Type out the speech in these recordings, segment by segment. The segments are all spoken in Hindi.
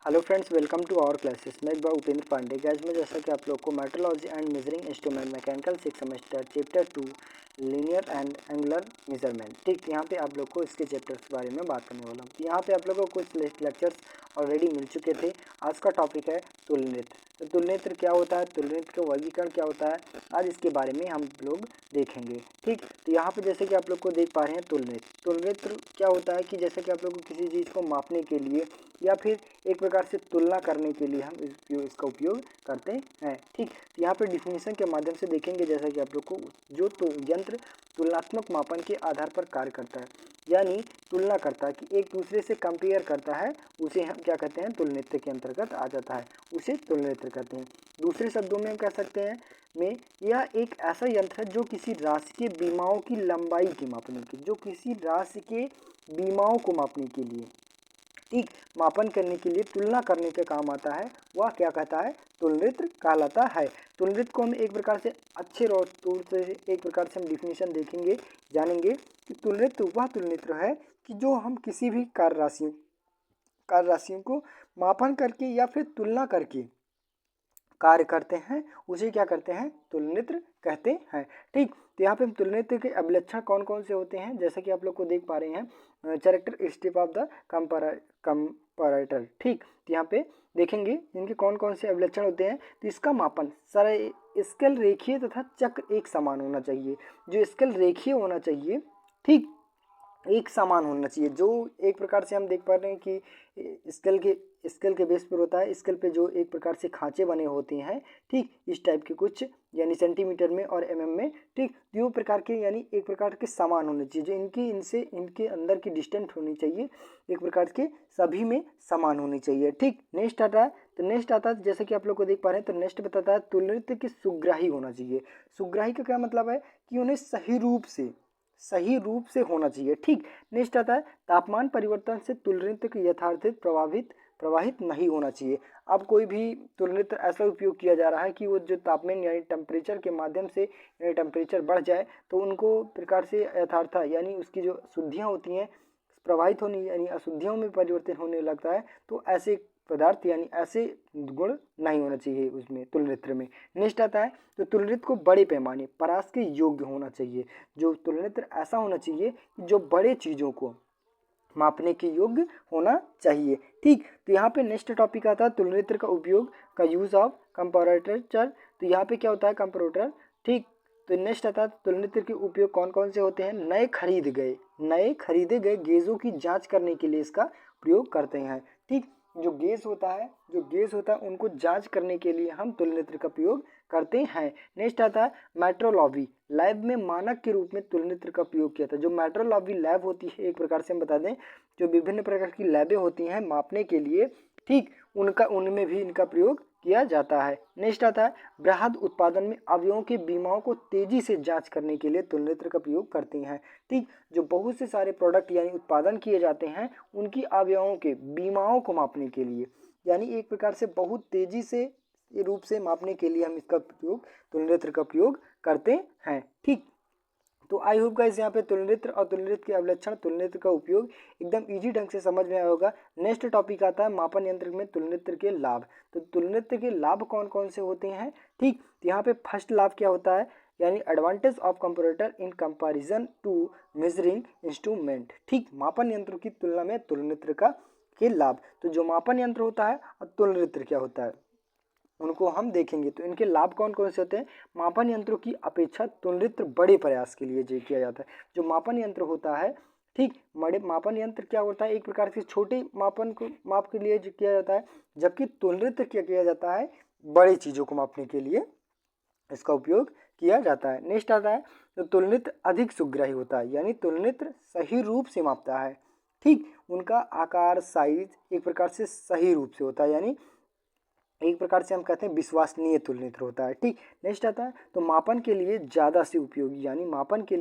Hello friends, welcome to our classes. मैं एक बार उपेंद्र पांडे। गैस में जैसा कि आप लोग को metrology and measuring instrument mechanical 6 semester chapter 2 linear and angular measurement, ठीक, यहाँ पे आप लोग को इसके चैप्टर्स के बारे में बात करने वाला हूँ। यहाँ पे आप लोगों को कुछ लेक्चर्स ऑलरेडी मिल चुके थे। आज का टॉपिक है तुलनित्र। तो तुलनित्र क्या होता है, तुलनित्र का वर्गीकरण क्या होता है, आज इसके बारे में हम लोग देखेंगे। ठीक, तो यहाँ पे जैसे कि आप लोग को देख पा रहे हैं तुलनित्र क्या होता है कि जैसे कि आप लोग को किसी चीज़ को मापने के लिए या फिर एक प्रकार से तुलना करने के लिए हम इसका उपयोग करते हैं। ठीक, तो यहाँ पे डिफिनीशन के माध्यम से देखेंगे जैसा कि आप लोग को जो यंत्र तुलनात्मक मापन के आधार पर कार्य करता है, यानी तुलना करता है कि एक दूसरे से कंपेयर करता है, उसे हम क्या कहते हैं, तुलनित्र के अंतर्गत आ जाता है, उसे तुलनित्र कहते हैं। दूसरे शब्दों में हम कह सकते हैं यह एक ऐसा यंत्र है जो किसी राशि के बीमाओं की लंबाई के मापने के बीमाओं को मापने के लिए, ठीक, मापन करने के लिए तुलना करने के काम आता है, वह क्या कहता है, तुलनित्र कहलाता है। तुलनित्र को हम एक प्रकार से अच्छे तौर से एक प्रकार से हम डिफिनीशन देखेंगे, जानेंगे कि तुलनित्र वह तुलनित्र है कि जो हम किसी भी कार्य राशियों को मापन करके या फिर तुलना करके कार्य करते हैं, उसे क्या करते हैं, तुलनित्र कहते हैं। ठीक, तो यहाँ पे हम तुलनित्र के अभिलक्षण कौन कौन से होते हैं, जैसा कि आप लोग को देख पा रहे हैं, कैरेक्टरिस्टिक ऑफ द कंपैरेटर। ठीक, तो यहाँ पे देखेंगे इनके कौन कौन से अभिलक्षण होते हैं। तो इसका मापन स्केल रेखीय तथा चक्र एक समान होना चाहिए। जो स्केल रेखीय होना चाहिए, ठीक, एक समान होना चाहिए। जो एक प्रकार से हम देख पा रहे हैं कि स्केल के बेस पर होता है, स्केल पे जो एक प्रकार से खांचे बने होते हैं, ठीक, इस टाइप के कुछ, यानी सेंटीमीटर में और एमएम में, ठीक, दो प्रकार के, यानी एक प्रकार के समान होने चाहिए। जो इनके अंदर की डिस्टेंस होनी चाहिए, एक प्रकार के सभी में समान होनी चाहिए। ठीक, नेक्स्ट आता है जैसे कि आप लोग को देख पा रहे हैं, तो नेक्स्ट बताता है तुलनित्र की सुग्राही होना चाहिए। सुग्राही का क्या मतलब है कि उन्हें सही रूप से होना चाहिए। ठीक, नेक्स्ट आता है तापमान परिवर्तन से तुलनित्र की यथार्थित प्रवाहित नहीं होना चाहिए। अब कोई भी तुलनित्र ऐसा उपयोग किया जा रहा है कि वो जो तापमान यानी टेम्परेचर के माध्यम से टेम्परेचर बढ़ जाए तो उनको प्रकार से यथार्थ, यानी उसकी जो शुद्धियाँ होती हैं प्रवाहित होनी, यानी अशुद्धियों में परिवर्तन होने लगता है, तो ऐसे पदार्थ यानी ऐसे गुण नहीं होना चाहिए उसमें, तुलनित्र में। नेक्स्ट आता है तो तुलनित्र को बड़े पैमाने परास के योग्य होना चाहिए। जो तुलनित्र ऐसा होना चाहिए जो बड़े चीज़ों को मापने के योग्य होना चाहिए। ठीक, तो यहाँ पे नेक्स्ट टॉपिक आता है तुलनित्र का उपयोग का यूज ऑफ कंपैरेटर। तो यहाँ पे क्या होता है, कंपैरेटर। ठीक, तो नेक्स्ट आता है तुलनित्र के उपयोग कौन कौन से होते हैं। नए खरीदे गए गेजों की जांच करने के लिए इसका प्रयोग करते हैं। ठीक, जो गेज होता है उनको जांच करने के लिए हम तुलनित्र का प्रयोग करते हैं। नेक्स्ट आता है मेट्रोलॉजी लैब में मानक के रूप में तुलनित्र का प्रयोग किया था। जो मेट्रोलॉजी लैब होती है, एक प्रकार से हम बता दें, जो विभिन्न प्रकार की लैबें होती हैं मापने के लिए, ठीक, उनमें भी इनका प्रयोग किया जाता है। नेक्स्ट आता है बृहद उत्पादन में अवयवों के बीमाओं को तेजी से जांच करने के लिए तुलनित्र का प्रयोग करते हैं। ठीक, जो बहुत से सारे प्रोडक्ट यानी उत्पादन किए जाते हैं उनकी अवयवों के बीमाओं को मापने के लिए, यानी एक प्रकार से बहुत तेजी से रूप से मापने के लिए हम इसका प्रयोग, तुलनित्र का प्रयोग करते हैं। ठीक, तो आई होप गाइस यहाँ पे तुलनित्र और तुलनित्र के अभिलक्षण, तुलनित्र का उपयोग एकदम इजी ढंग से समझ में आया होगा। नेक्स्ट टॉपिक आता है मापन यंत्र में तुलनित्र के लाभ। तो तुलनित्र के लाभ कौन कौन से होते हैं। ठीक, तो यहाँ पे फर्स्ट लाभ क्या होता है, यानी advantage of comparator in comparison to measuring instrument. ठीक, मापन यंत्र की तुलना में तुलनित्र के लाभ। तो जो मापन यंत्र होता है और तुलनित्र क्या होता है उनको हम देखेंगे। तो इनके लाभ कौन कौन से होते हैं। मापन यंत्रों की अपेक्षा तुलनित्र बड़े प्रयास के लिए जो किया जाता है। जो मापन यंत्र होता है, ठीक, मापन यंत्र क्या होता है, एक प्रकार से छोटे माप के लिए जो किया जाता है, जबकि तुलनित्र क्या किया जाता है, बड़ी चीज़ों को मापने के लिए इसका उपयोग किया जाता है। नेक्स्ट आता है तो तुलनित्र अधिक सुग्राही होता है, यानी तुलनित्र सही रूप से मापता है। ठीक, उनका आकार साइज एक प्रकार से सही रूप से होता है, यानी एक प्रकार से हम कहते हैं विश्वसनीय तुलनित्र होता है। ठीक, नेक्स्ट आता है तो मापन के लिए ज़्यादा से उपयोगी, यानी मापन के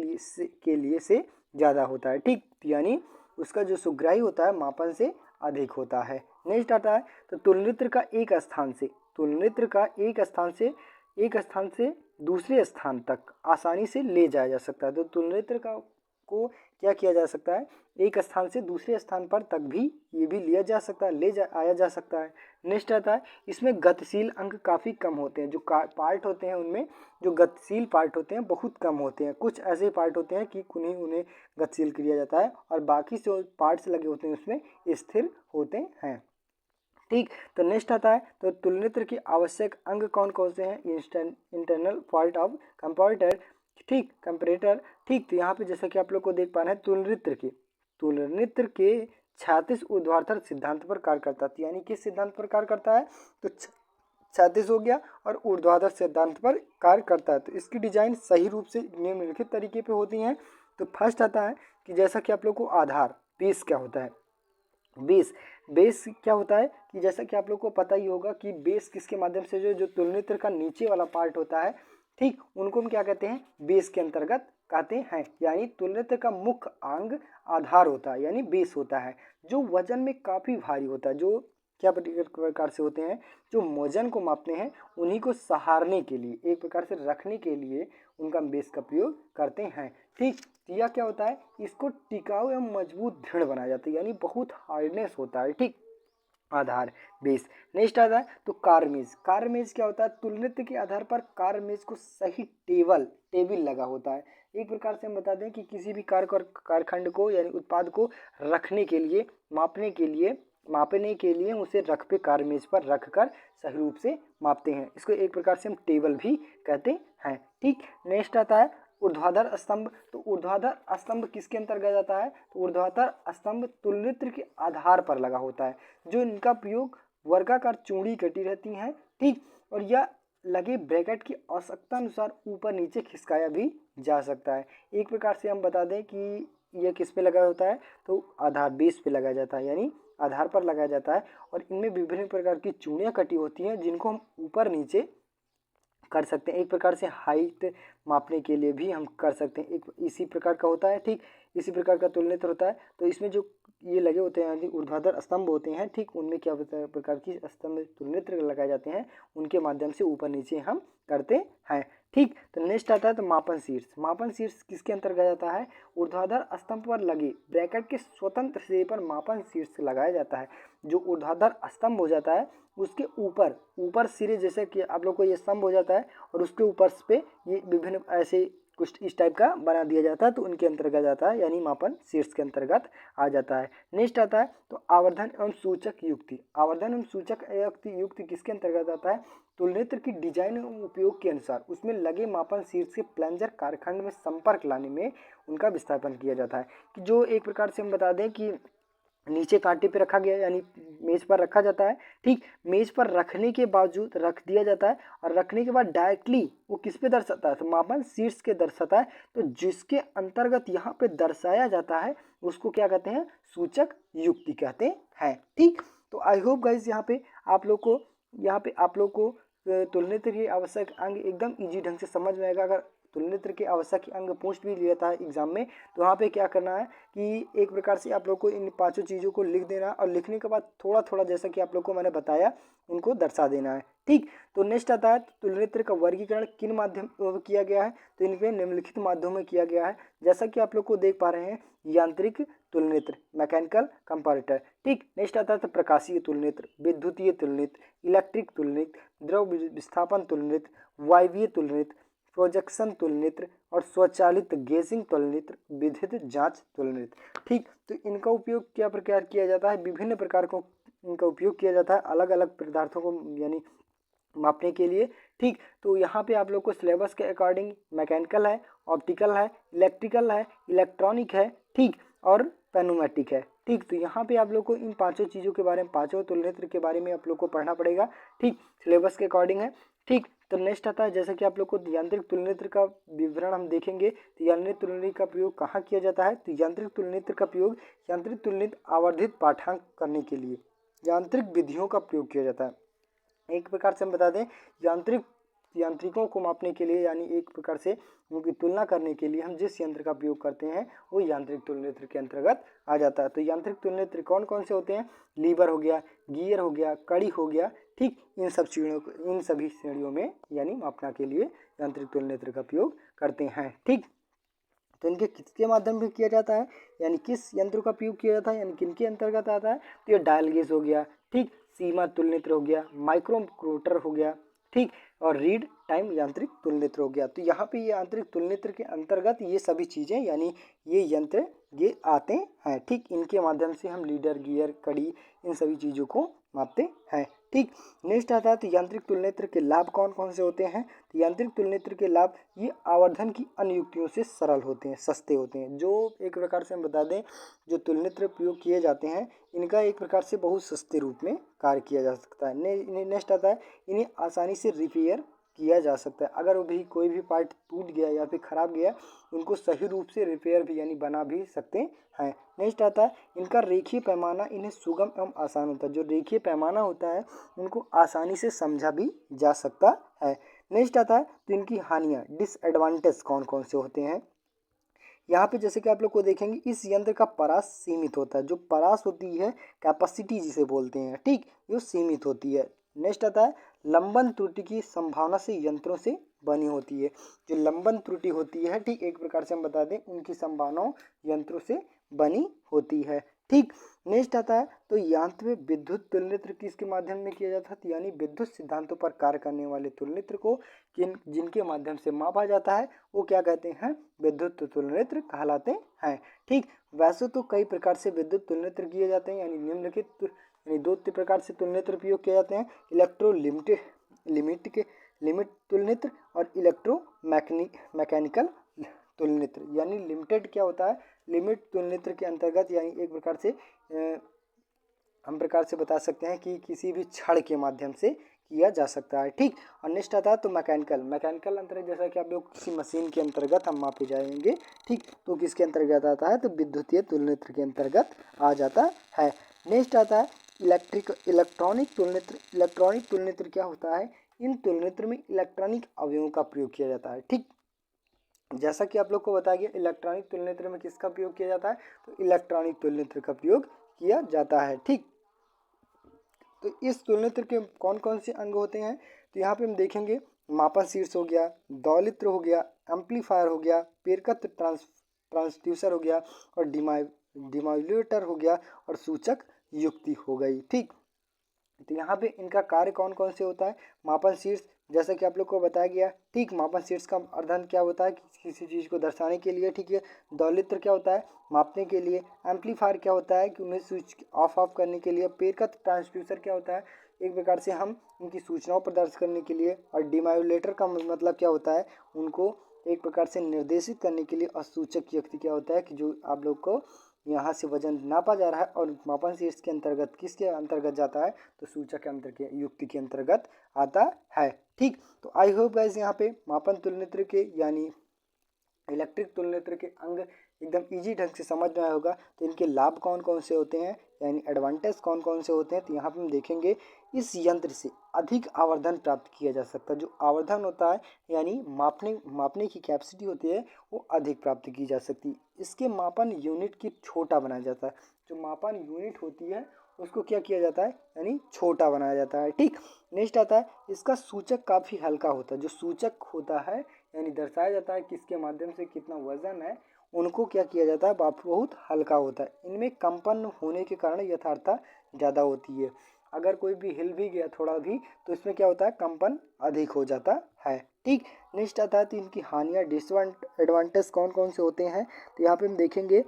लिए से ज़्यादा होता है। ठीक, यानी उसका जो सुग्राही होता है मापन से अधिक होता है। नेक्स्ट आता है तो तुलनित्र का एक स्थान से दूसरे स्थान तक आसानी से ले जाया जा सकता है। तो तुलनित्र को क्या किया जा सकता है, एक स्थान से दूसरे स्थान पर तक भी ये भी लिया जा सकता है, आया जा सकता है। नेक्स्ट आता है, इसमें गतिशील अंग काफ़ी कम होते हैं। जो पार्ट होते हैं उनमें जो गतिशील पार्ट होते हैं बहुत कम होते हैं। कुछ ऐसे पार्ट होते हैं कि उन्हें गतिशील किया जाता है और बाकी जो पार्ट्स लगे होते हैं उसमें स्थिर होते हैं। ठीक, तो नेक्स्ट आता है, तो तुलनित्र की आवश्यक अंग कौन कौन से हैं, इंटरनल पार्ट ऑफ कंप्यूटर, ठीक, कंपैरेटर। ठीक, तो यहाँ पे जैसा कि आप लोग को देख पा रहे हैं तुलनित्र के क्षैतिज ऊर्ध्वाधर सिद्धांत पर कार्य करता है। यानी किस सिद्धांत पर कार्य करता है, तो क्षैतिज हो गया और ऊर्ध्वाधर सिद्धांत पर कार्य करता है। तो इसकी डिजाइन सही रूप से निम्नलिखित तरीके पे होती हैं। तो फर्स्ट आता है कि जैसा कि आप लोग को आधार, बेस क्या होता है, बेस क्या होता है कि जैसा कि आप लोग को पता ही होगा कि बेस किसके माध्यम से जो तुलनित्र का नीचे वाला पार्ट होता है, ठीक, उनको हम क्या कहते हैं, बेस के अंतर्गत कहते हैं। यानी तुलनित्र का मुख्य अंग आधार होता है यानी बेस होता है, जो वजन में काफ़ी भारी होता है। जो क्या प्रकार से होते हैं, जो वजन को मापते हैं उन्हीं को सहारने के लिए, एक प्रकार से रखने के लिए उनका बेस का प्रयोग करते हैं। ठीक, यह क्या होता है, इसको टिकाऊ एवं मजबूत दृढ़ बनाया जाता है, यानी बहुत हार्डनेस होता है। ठीक, आधार, बेस। नेक्स्ट आता है तो कारमेज क्या होता है, तुलनित्र के आधार पर कारमेज को सही टेबल लगा होता है। एक प्रकार से हम बता दें कि किसी भी कारखंड को यानी उत्पाद को रखने के लिए, मापने के लिए उसे रख पे कारमेज पर रख कर सही रूप से मापते हैं। इसको एक प्रकार से हम टेबल भी कहते हैं। ठीक, नेक्स्ट आता है ऊर्ध्वाधर स्तंभ। तो ऊर्ध्वाधर स्तंभ किसके अंतर्गत आता है, तो ऊर्ध्वाधर स्तंभ तुलनित्र के आधार पर लगा होता है। जो इनका प्रयोग वर्गाकार चूड़ी कटी रहती हैं, ठीक, और यह लगे ब्रैकेट की आवश्यकता अनुसार ऊपर नीचे खिसकाया भी जा सकता है। एक प्रकार से हम बता दें कि यह किस पे लगा होता है, तो आधार, बेस पे लगाया जाता है, यानी आधार पर लगाया जाता है। और इनमें विभिन्न प्रकार की चूड़ियाँ कटी होती हैं जिनको हम ऊपर नीचे कर सकते हैं। एक प्रकार से हाइट मापने के लिए भी हम कर सकते हैं, एक इसी प्रकार का होता है। ठीक, इसी प्रकार का तुलनित्र होता है। तो इसमें जो ये लगे होते हैं ऊर्ध्वाधर स्तंभ होते हैं, ठीक, उनमें क्या प्रकार की स्तंभ तुलनित्र लगाए जाते हैं, उनके माध्यम से ऊपर नीचे हम करते हैं। ठीक, तो नेक्स्ट आता है तो मापन शीर्ष किसके अंतर्गत आता है, ऊर्ध्वाधर स्तंभ पर लगे ब्रैकेट के स्वतंत्र सिरे पर मापन शीर्ष लगाया जाता है। जो ऊर्ध्वाधर स्तंभ हो जाता है उसके ऊपर सिरे, जैसे कि आप लोग को ये स्तंभ हो जाता है और उसके ऊपर पे ये विभिन्न ऐसे कुछ इस टाइप का बना दिया जाता है, तो उनके अंतर्गत आता है, यानी मापन शीर्ष के अंतर्गत आ जाता है। नेक्स्ट आता है तो आवर्धन एवं सूचक युक्ति किसके अंतर्गत आता है, तुलनित्र की डिजाइन एवं उपयोग के अनुसार उसमें लगे मापन शीर्ष के प्लंजर कारखंड में संपर्क लाने में उनका विस्थापन किया जाता है। कि जो एक प्रकार से हम बता दें कि नीचे कांटे पे रखा गया यानी मेज पर रखा जाता है। ठीक, मेज पर रखने के बावजूद रख दिया जाता है और रखने के बाद डायरेक्टली वो किस पे दर्शाता है, तो मापन शीर्ष के दर्शाता है। तो जिसके अंतर्गत यहाँ पे दर्शाया जाता है उसको क्या कहते हैं, सूचक युक्ति कहते हैं। ठीक, तो आई होप गाइस यहाँ पे आप लोग को तुलनित्र की आवश्यक अंग एकदम ईजी ढंग से समझ में आएगा। अगर तुलनित्र के आवश्यक अंग पूछ भी लिया था एग्जाम में, तो वहाँ पे क्या करना है कि एक प्रकार से आप लोग को इन पांचों चीज़ों को लिख देना और लिखने के बाद थोड़ा थोड़ा जैसा कि आप लोग को मैंने बताया उनको दर्शा देना है। ठीक, तो नेक्स्ट आता है तुलनित्र का वर्गीकरण किन माध्यम किया गया है, तो इनके निम्नलिखित माध्यमों में किया गया है। जैसा कि आप लोग को देख पा रहे हैं, यांत्रिक तुलनित्र, मैकेनिकल कंपैरेटर। ठीक, नेक्स्ट आता है तो प्रकाशीय तुलनित्र, विद्युतीय तुलनित्र, इलेक्ट्रिक तुलनित्र, द्रव विस्थापन तुलनित्र, वायवीय तुलनित्र, प्रोजेक्शन तुलनित्र और स्वचालित गेजिंग तुलनित्र, विद्युत जांच तुलनित्र। ठीक, तो इनका उपयोग क्या प्रकार किया जाता है, विभिन्न प्रकार को इनका उपयोग किया जाता है अलग अलग पदार्थों को यानी मापने के लिए। ठीक, तो यहाँ पे आप लोग को सिलेबस के अकॉर्डिंग मैकेनिकल है, ऑप्टिकल है, इलेक्ट्रिकल है, इलेक्ट्रॉनिक है, ठीक, और पेनोमेटिक है। ठीक, तो यहाँ पे आप लोग को इन पांचों चीज़ों के बारे में, पांचों तुलनित्र के बारे में आप लोग को पढ़ना पड़ेगा। ठीक, सिलेबस के अकॉर्डिंग है। ठीक, तो नेक्स्ट आता है जैसे कि आप लोग को यांत्रिक तुलनित्र का विवरण हम देखेंगे। तो यांत्रिक तुलनित्र का प्रयोग कहाँ किया जाता है, तो यांत्रिक तुलनित्र का प्रयोग यांत्रिक तुलनित्र आवर्धित पाठांक करने के लिए यांत्रिक विधियों का प्रयोग किया जाता है। एक प्रकार से हम बता दें यांत्रिकों को मापने के लिए यानी एक प्रकार से उनकी तुलना करने के लिए हम जिस यंत्र का प्रयोग करते हैं वो यांत्रिक तुलनित्र के अंतर्गत आ जाता है। तो यांत्रिक तुलनित्र कौन कौन से होते हैं, लीवर हो गया, गियर हो गया, कड़ी हो गया। ठीक, इन सभी श्रेणियों में यानी मापना के लिए यांत्रिक तुलनित्र का प्रयोग करते हैं। ठीक, तो इनके किसके माध्यम से किया जाता है, यानी किस यंत्र का प्रयोग किया जाता है, यानी किनके अंतर्गत आता है, तो ये डायल गेज हो गया, ठीक, सीमा तुलनित्र हो गया, माइक्रोमीटर हो गया, ठीक, और रीड टाइम यांत्रिक तुलनित्र हो गया। तो यहाँ पे ये यांत्रिक तुलनित्र के अंतर्गत ये सभी चीज़ें यानी ये यंत्र ये आते हैं, ठीक। इनके माध्यम से हम लीडर, गियर, कड़ी, इन सभी चीज़ों को मापते हैं, ठीक। नेक्स्ट आता है तो यांत्रिक तुलनित्र के लाभ कौन कौन से होते हैं। तो यांत्रिक तुलनित्र के लाभ, ये आवर्धन की अन्य युक्तियों से सरल होते हैं, सस्ते होते हैं। जो एक प्रकार से हम बता दें, जो तुलनित्र प्रयोग किए जाते हैं इनका एक प्रकार से बहुत सस्ते रूप में कार्य किया जा सकता है। नेक्स्ट आता है इन्हें आसानी से रिपेयर किया जा सकता है। अगर वो भी कोई भी पार्ट टूट गया या फिर ख़राब गया, उनको सही रूप से रिपेयर भी यानी बना भी सकते हैं। नेक्स्ट आता है इनका रेखीय पैमाना इन्हें सुगम एवं आसान होता है। जो रेखीय पैमाना होता है उनको आसानी से समझा भी जा सकता है। नेक्स्ट आता है तो इनकी हानियाँ, डिसएडवांटेज कौन कौन से होते हैं। यहाँ पे जैसे कि आप लोग को देखेंगे, इस यंत्र का परास सीमित होता है। जो परास होती है, कैपेसिटी जिसे बोलते हैं, ठीक, ये सीमित होती है। नेक्स्ट आता है लंबन त्रुटि की संभावना से यंत्रों से बनी होती है। जो लंबन त्रुटि होती है, ठीक, एक प्रकार से हम बता दें उनकी संभावना यंत्रों से बनी होती है, ठीक। नेक्स्ट आता है तो यंत्र में विद्युत तुलनित्र किसके माध्यम में किया जाता है, यानी विद्युत सिद्धांतों पर कार्य करने वाले तुलनित्र को जिनके माध्यम से मापा जाता है वो क्या कहते हैं, विद्युत तुलनित्र कहलाते हैं, ठीक। वैसे तो कई प्रकार से विद्युत तुलनित्र किए जाते हैं, यानी निम्नलिखित यानी दो प्रकार से तुलनित्र प्रयोग किए जाते हैं, इलेक्ट्रो लिमिट तुलनित्र और इलेक्ट्रो मैकेनिकल तुलनित्र। यानी लिमिटेड क्या होता है, लिमिट तुलनित्र के अंतर्गत यानी एक प्रकार से हम प्रकार से बता सकते हैं कि किसी भी छड़ के माध्यम से किया जा सकता है, ठीक। और नेक्स्ट आता है तो मैकेनिकल अंतर्गत, जैसा कि आप लोग किसी मशीन के अंतर्गत हम मापे जाएंगे, ठीक, तो किसके अंतर्गत आता है, तो विद्युतीय तुलनित्र के अंतर्गत आ जाता है। नेक्स्ट आता है इलेक्ट्रॉनिक तुलनित्र क्या होता है, इन तुलनित्र में इलेक्ट्रॉनिक अवयवों का प्रयोग किया जाता है, ठीक। जैसा कि आप लोग को बताया गया, इलेक्ट्रॉनिक तुलनित्र में किसका प्रयोग किया जाता है, तो इलेक्ट्रॉनिक तुलनित्र का प्रयोग किया जाता है, ठीक। तो इस तुलनित्र के कौन कौन से अंग होते हैं, तो यहाँ पे हम देखेंगे मापन शीर्ष हो गया, दौलित्र हो गया, एम्पलीफायर हो गया, पेरकत ट्रांसड्यूसर हो गया, और डिमोड्यूलेटर हो गया, और सूचक युक्ति हो गई, ठीक। तो यहाँ पे इनका कार्य कौन कौन से होता है, मापन शीर्ष, जैसा कि आप लोग को बताया गया, ठीक। मापन शीर्ष का अध्ययन क्या होता है, किसी चीज़ को दर्शाने के लिए, ठीक है। दौलित्र क्या होता है, मापने के लिए। एम्पलीफायर क्या होता है कि उन्हें स्विच ऑफ करने के लिए। पेरकत ट्रांसड्यूसर क्या होता है, एक प्रकार से हम उनकी सूचनाओं पर दर्ज करने के लिए। और डिमोड्यूलेटर का मतलब क्या होता है, उनको एक प्रकार से निर्देशित करने के लिए। और सूचक युक्ति क्या होता है कि जो आप लोग को यहाँ से वजन नापा जा रहा है और मापन शीर्ष के अंतर्गत किसके अंतर्गत जाता है, तो सूचक यंत्र के युक्ति के अंतर्गत आता है, ठीक। तो आई होप गाइस यहाँ पे मापन तुलनित्र के यानी इलेक्ट्रिक तुलनित्र के अंग एकदम इजी ढंग से समझ में आया होगा। तो इनके लाभ कौन कौन से होते हैं, यानी एडवांटेज कौन कौन से होते हैं, तो यहाँ पे हम देखेंगे इस यंत्र से अधिक आवर्धन प्राप्त किया जा सकता है। जो आवर्धन होता है यानी मापने की कैपेसिटी होती है वो अधिक प्राप्त की जा सकती है। इसके मापन यूनिट की छोटा बनाया जाता है। जो मापन यूनिट होती है उसको क्या किया जाता है, यानी छोटा बनाया जाता है, ठीक। नेक्स्ट आता है इसका सूचक काफ़ी हल्का होता है। जो सूचक होता है यानी दर्शाया जाता है किसके माध्यम से कितना वजन है, उनको क्या किया जाता है, बहुत हल्का होता है। इनमें कंपन होने के कारण यथार्थता ज़्यादा होती है। अगर कोई भी हिल भी गया थोड़ा भी तो इसमें क्या होता है, कंपन अधिक हो जाता है, ठीक। नेक्स्ट आता है तो इनकी हानियाँ, डिसएडवांटेज कौन कौन से होते हैं, तो यहाँ पे हम देखेंगे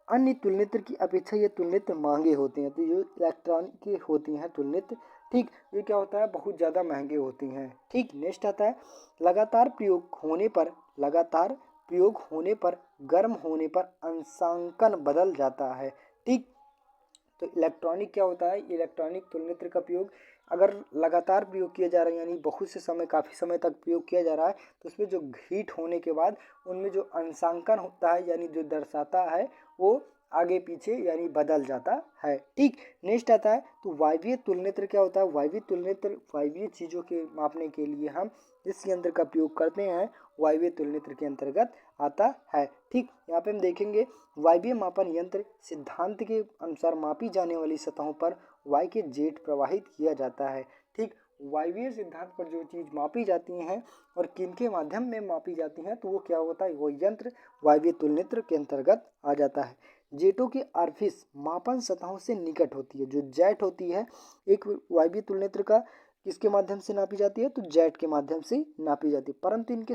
अन्य तुलनित्र की अपेक्षा ये तुलनित्र महंगे होते हैं। तो ये इलेक्ट्रॉनिक की होती हैं तुलनित्र, ठीक, ये क्या होता है, बहुत ज़्यादा महंगे होती हैं, ठीक। नेक्स्ट आता है लगातार प्रयोग होने पर गर्म होने पर अंशांकन बदल जाता है, ठीक। तो इलेक्ट्रॉनिक क्या होता है, इलेक्ट्रॉनिक तुलनित्र का प्रयोग अगर लगातार प्रयोग किया जा रहा है यानी बहुत से समय काफ़ी समय तक प्रयोग किया जा रहा है तो उसमें जो हीट होने के बाद उनमें जो अंशांकन होता है यानी जो दर्शाता है वो आगे पीछे यानी बदल जाता है, ठीक। नेक्स्ट आता है तो वायवीय तुलनित्र क्या होता है, वायवीय तुलनित्र वायवीय चीज़ों के मापने के लिए हम इस यंत्र का प्रयोग करते हैं, वायवीय तुलनित्र के अंतर्गत आता है, ठीक। यहाँ पे हम देखेंगे वायवीय मापन यंत्र सिद्धांत के अनुसार मापी जाने वाली सतहों पर वाई के जेट प्रवाहित किया जाता है। ठीक, वायवीय सिद्धांत पर जो चीज़ मापी जाती हैं और किनके माध्यम में मापी जाती हैं तो वो क्या होता है, वो यंत्र वायवीय तुलनित्र के अंतर्गत आ जाता है। जेटों की ऑर्फिस मापन सतहों से निकट होती है। जो जेट होती है एक वायवीय तुलनित्र का किसके माध्यम से नापी जाती है, तो जेट के माध्यम से नापी जाती है, परंतु इनके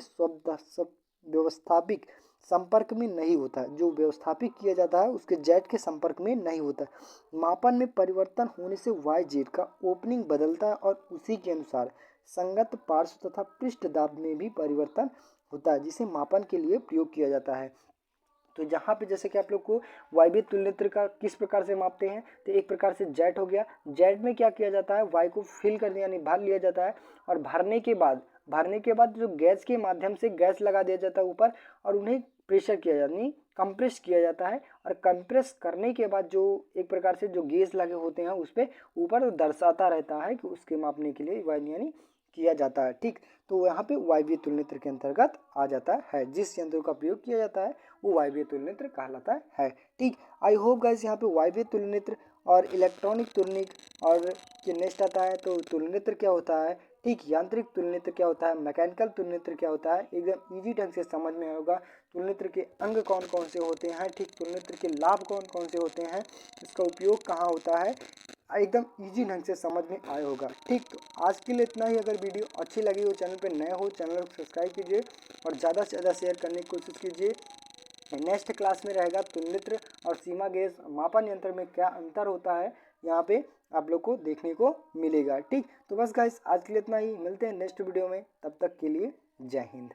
व्यवस्थापिक संपर्क में नहीं होता है। जो व्यवस्थापित किया जाता है उसके जेट के संपर्क में नहीं होता। मापन में परिवर्तन होने से वाई जेट का ओपनिंग बदलता है और उसी के अनुसार संगत पार्श्व तथा पृष्ठ दाब में भी परिवर्तन होता है, जिसे मापन के लिए प्रयोग किया जाता है। तो जहाँ पे जैसे कि आप लोग को वायवीय तुलनित्र का किस प्रकार से मापते हैं, तो एक प्रकार से जेट हो गया। जेट में क्या किया जाता है, वायु को फिल कर दिया यानी भर लिया जाता है, और भरने के बाद जो गैस के माध्यम से गैस लगा दिया जाता है ऊपर, और उन्हें प्रेशर किया जाता है यानी कंप्रेस किया जाता है। और कंप्रेस करने के बाद जो एक प्रकार से जो गैस लगे होते हैं उस पर ऊपर दर्शाता रहता है कि उसके मापने के लिए वायु यानी किया जाता है। ठीक, तो यहाँ पे वायवीय तुलनित्र के अंतर्गत आ जाता है। जिस यंत्र का प्रयोग किया जाता है वो वायवीय तुलनित्र कहलाता है। ठीक, आई होप गाइस यहाँ पे वायवीय तुलनित्र और इलेक्ट्रॉनिक तुलनिक और नेक्स्ट आता है तो तुलनित्र क्या होता है, ठीक, यांत्रिक तुलनित्र क्या होता है, मैकेनिकल तुलनित्र क्या होता है, एकदम इजी ढंग से समझ में आएगा। तुलनित्र के अंग कौन कौन से होते हैं, ठीक, तुलनित्र के लाभ कौन कौन से होते हैं, इसका उपयोग कहाँ होता है, एकदम इजी ढंग से समझ में आया होगा। ठीक, तो आज के लिए इतना ही। अगर वीडियो अच्छी लगी हो, चैनल पे नए हो, चैनल को सब्सक्राइब कीजिए और ज़्यादा से ज़्यादा शेयर करने की कोशिश कीजिए। नेक्स्ट क्लास में रहेगा तुलनित्र और सीमा गेज मापन यंत्र में क्या अंतर होता है, यहाँ पे आप लोग को देखने को मिलेगा। ठीक, तो बस गाइस आज के लिए इतना ही, मिलते हैं नेक्स्ट वीडियो में, तब तक के लिए जय हिंद।